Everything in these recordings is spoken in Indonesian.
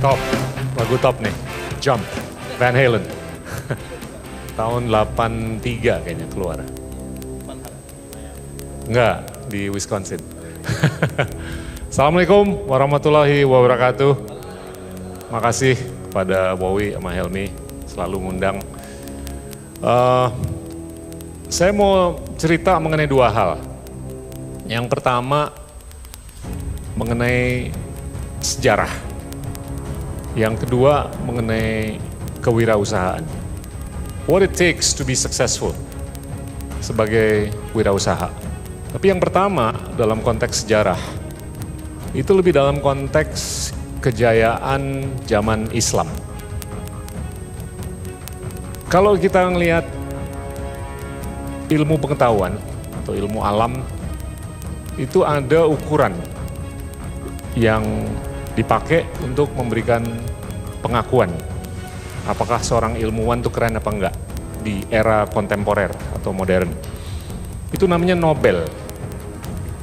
Top, lagu top nih, Jump, Van Halen. Tahun 83 kayaknya keluar. Enggak, di Wisconsin. Assalamualaikum warahmatullahi wabarakatuh. Makasih kepada Wowi sama Helmi selalu ngundang. Saya mau cerita mengenai dua hal. Yang pertama mengenai sejarah. Yang kedua mengenai kewirausahaan. What it takes to be successful sebagai wirausaha. Tapi yang pertama dalam konteks sejarah, itu lebih dalam konteks kejayaan zaman Islam. Kalau kita ngelihat ilmu pengetahuan atau ilmu alam, itu ada ukuran yang dipakai untuk memberikan pengakuan. Apakah seorang ilmuwan itu keren apa enggak di era kontemporer atau modern. Itu namanya Nobel.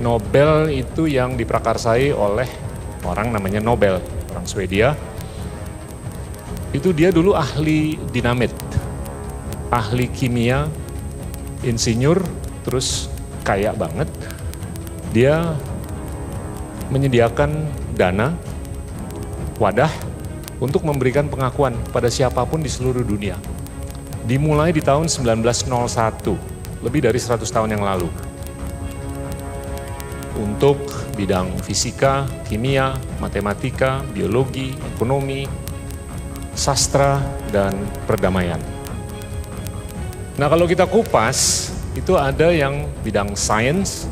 Nobel itu yang diprakarsai oleh orang namanya Nobel, orang Swedia. Itu dia dulu ahli dinamit, ahli kimia, insinyur, terus kaya banget. Dia menyediakan dana, wadah, untuk memberikan pengakuan pada siapapun di seluruh dunia. Dimulai di tahun 1901, lebih dari 100 tahun yang lalu. Untuk bidang fisika, kimia, matematika, biologi, ekonomi, sastra, dan perdamaian. Nah kalau kita kupas, itu ada yang bidang science,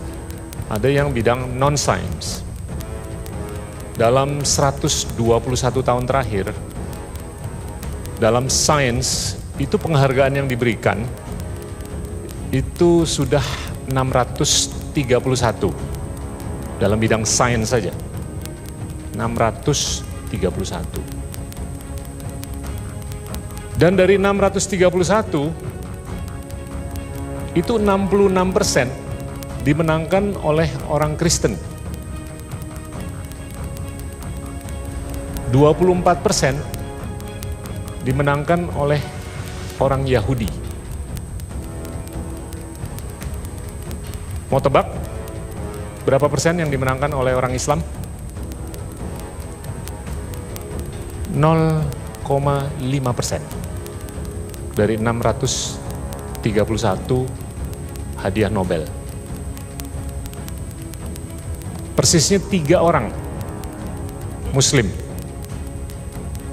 ada yang bidang non-science. Dalam 121 tahun terakhir, dalam sains, itu penghargaan yang diberikan, itu sudah 631. Dalam bidang sains saja, 631. Dan dari 631, itu 66% dimenangkan oleh orang Kristen. 24% dimenangkan oleh orang Yahudi. Mau tebak berapa persen yang dimenangkan oleh orang Islam? 0,5% dari 631 hadiah Nobel. Persisnya 3 orang Muslim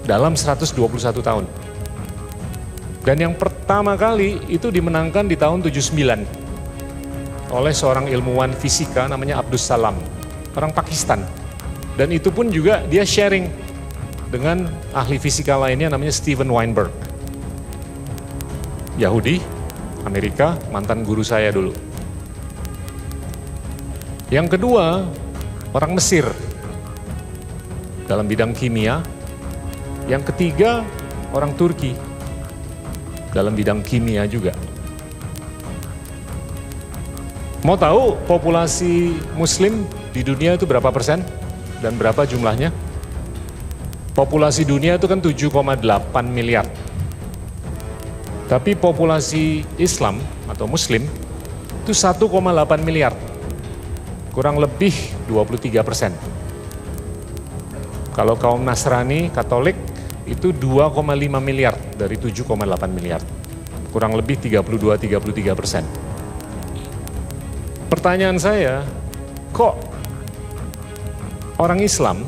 dalam 121 tahun. Dan yang pertama kali itu dimenangkan di tahun 79 oleh seorang ilmuwan fisika namanya Abdus Salam, orang Pakistan. Dan itu pun juga dia sharing dengan ahli fisika lainnya namanya Steven Weinberg. Yahudi, Amerika, mantan guru saya dulu. Yang kedua, orang Mesir dalam bidang kimia. Yang ketiga, orang Turki dalam bidang kimia juga. Mau tahu populasi Muslim di dunia itu berapa persen dan berapa jumlahnya? Populasi dunia itu kan 7,8 miliar. Tapi populasi Islam atau Muslim itu 1,8 miliar. Kurang lebih 23%. Kalau kaum Nasrani, Katolik, itu 2,5 miliar dari 7,8 miliar. Kurang lebih 32-33%. Pertanyaan saya, kok orang Islam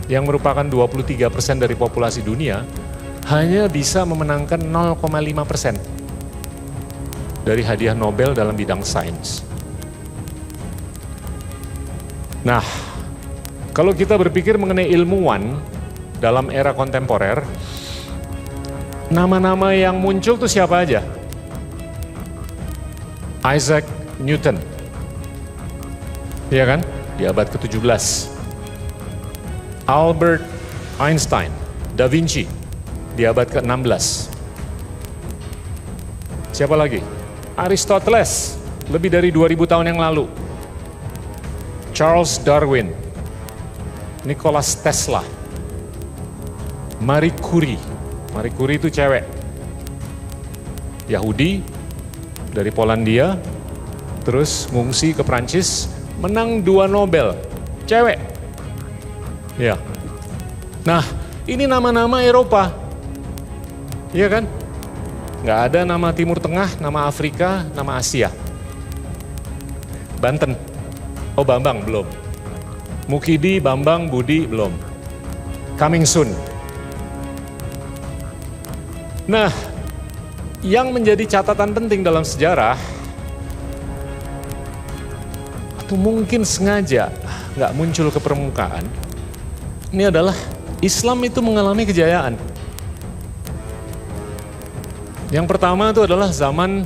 yang merupakan 23% dari populasi dunia hanya bisa memenangkan 0,5% dari hadiah Nobel dalam bidang sains? Nah, kalau kita berpikir mengenai ilmuwan dalam era kontemporer, nama-nama yang muncul tuh siapa aja? Isaac Newton, iya kan? Di abad ke-17. Albert Einstein, Da Vinci, di abad ke-16. Siapa lagi? Aristoteles, lebih dari 2000 tahun yang lalu. Charles Darwin, Nikola Tesla, Marie Curie. Marie Curie itu cewek. Yahudi dari Polandia, terus ngungsi ke Prancis, menang 2 Nobel. Cewek. Ya. Nah, ini nama-nama Eropa. Iya kan? Nggak ada nama Timur Tengah, nama Afrika, nama Asia. Banten. Oh, Bambang belum. Mukidi, Bambang, Budi belum. Coming soon. Nah, yang menjadi catatan penting dalam sejarah, atau mungkin sengaja nggak muncul ke permukaan, ini adalah Islam itu mengalami kejayaan. Yang pertama itu adalah zaman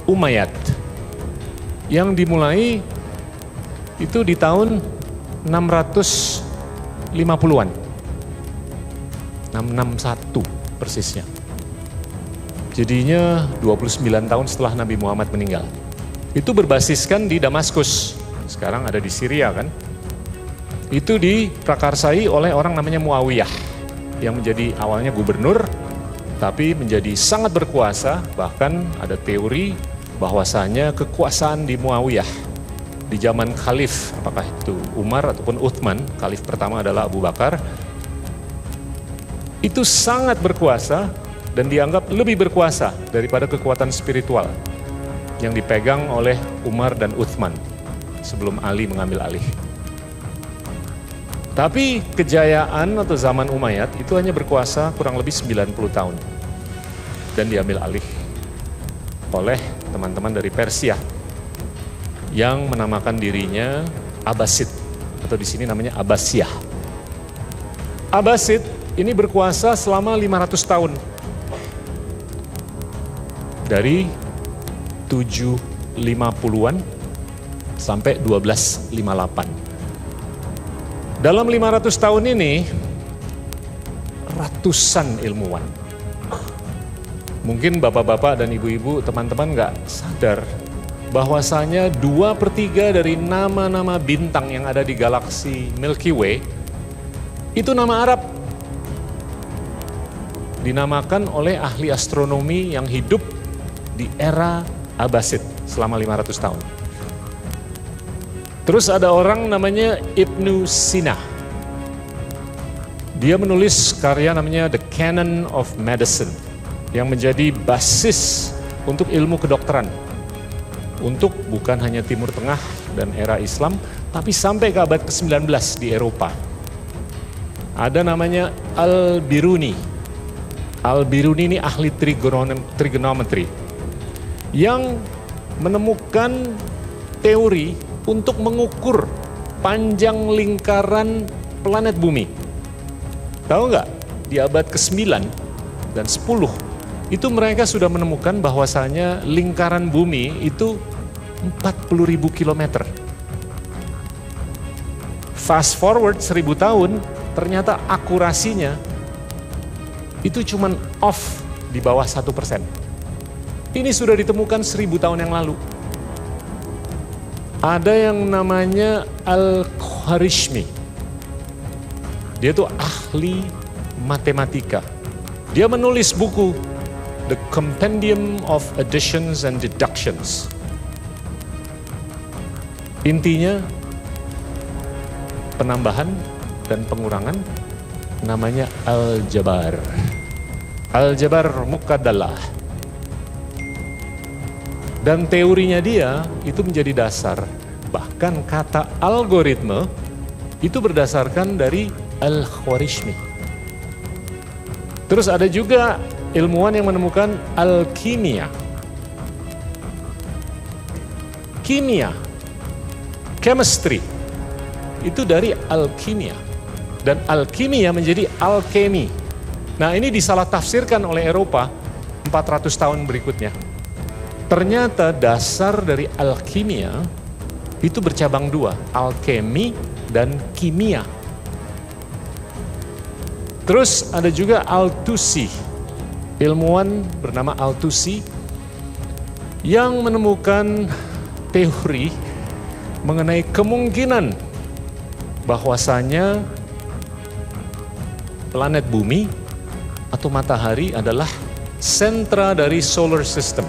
Umayyad, yang dimulai itu di tahun 650-an. 661 persisnya. Jadinya 29 tahun setelah Nabi Muhammad meninggal. Itu berbasiskan di Damaskus. Sekarang ada di Syria kan. Itu diprakarsai oleh orang namanya Muawiyah, yang menjadi awalnya gubernur, tapi menjadi sangat berkuasa. Bahkan ada teori bahwasanya kekuasaan di Muawiyah di zaman Khalif, apakah itu Umar ataupun Uthman, Khalif pertama adalah Abu Bakar, itu sangat berkuasa dan dianggap lebih berkuasa daripada kekuatan spiritual yang dipegang oleh Umar dan Uthman sebelum Ali mengambil alih. Tapi kejayaan atau zaman Umayyad itu hanya berkuasa kurang lebih 90 tahun dan diambil alih oleh teman-teman dari Persia yang menamakan dirinya Abbasid, atau di sini namanya Abbasiyah. Abbasid ini berkuasa selama 500 tahun. Dari 750-an sampai 1258. Dalam 500 tahun ini, ratusan ilmuwan. Mungkin bapak-bapak dan ibu-ibu, teman-teman nggak sadar bahwasanya 2/3 dari nama-nama bintang yang ada di galaksi Milky Way itu nama Arab. Dinamakan oleh ahli astronomi yang hidup di era Abbasid selama 500 tahun. Terus ada orang namanya Ibnu Sina. Dia menulis karya namanya The Canon of Medicine yang menjadi basis untuk ilmu kedokteran. Untuk bukan hanya Timur Tengah dan era Islam, tapi sampai ke abad ke-19 di Eropa. Ada namanya Al-Biruni. Al-Biruni ini ahli trigonometri yang menemukan teori untuk mengukur panjang lingkaran planet bumi. Tahu nggak? Di abad ke-9 dan 10 itu mereka sudah menemukan bahwasanya lingkaran bumi itu 40.000 kilometer. Fast forward 1000 tahun, ternyata akurasinya itu cuman off di bawah 1%. Ini sudah ditemukan 1000 tahun yang lalu. Ada yang namanya Al-Khwarizmi. Dia itu ahli matematika. Dia menulis buku The Compendium of Additions and Deductions. Intinya penambahan dan pengurangan, namanya Al-Jabar. Al-Jabar Muqaddalah. Dan teorinya dia itu menjadi dasar. Bahkan kata algoritma itu berdasarkan dari Al-Khwarizmi. Terus ada juga ilmuwan yang menemukan alkimia. Kimia, chemistry, itu dari alkimia. Dan alkimia menjadi alkemi. Nah, ini disalah tafsirkan oleh Eropa 400 tahun berikutnya. Ternyata dasar dari alkimia itu bercabang dua, alkemi dan kimia. Terus ada juga Al-Tusi, ilmuwan bernama Al-Tusi yang menemukan teori mengenai kemungkinan bahwasanya planet bumi atau matahari adalah sentra dari solar system.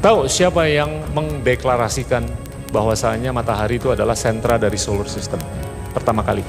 Tahu siapa yang mendeklarasikan bahwasanya matahari itu adalah sentra dari solar system pertama kali?